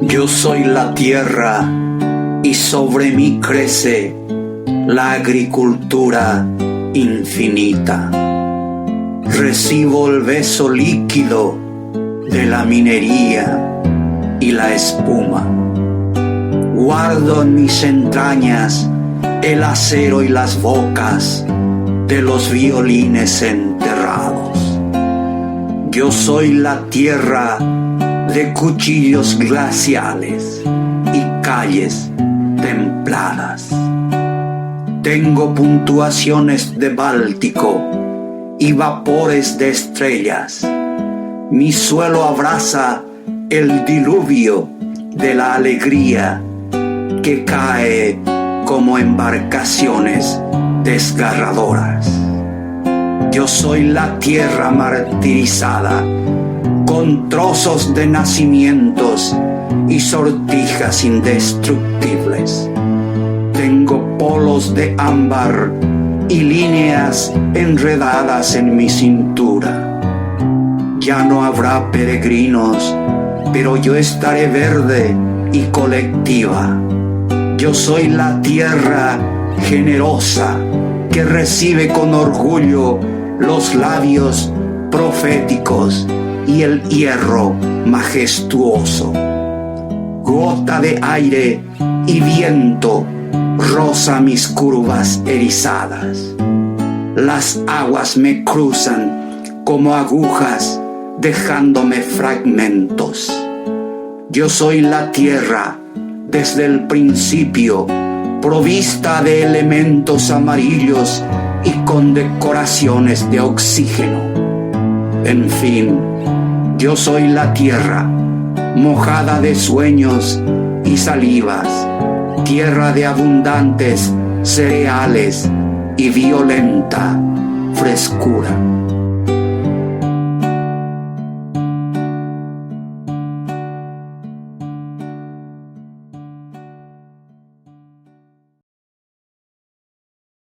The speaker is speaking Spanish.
Yo soy la tierra y sobre mí crece la agricultura infinita. Recibo el beso líquido de la minería y la espuma. Guardo en mis entrañas el acero y las bocas de los violines enterrados. Yo soy la tierra de cuchillos glaciales y calles templadas. Tengo puntuaciones de Báltico y vapores de estrellas. Mi suelo abraza el diluvio de la alegría que cae como embarcaciones desgarradoras. Yo soy la tierra martirizada, con trozos de nacimientos y sortijas indestructibles. Tengo polos de ámbar y líneas enredadas en mi cintura. Ya no habrá peregrinos, pero yo estaré verde y colectiva. Yo soy la tierra generosa que recibe con orgullo los labios proféticos y el hierro majestuoso. Gota de aire y viento roza mis curvas erizadas. Las aguas me cruzan como agujas, dejándome fragmentos. Yo soy la tierra desde el principio, provista de elementos amarillos y con decoraciones de oxígeno. En fin, yo soy la tierra, mojada de sueños y salivas, tierra de abundantes cereales y violenta frescura.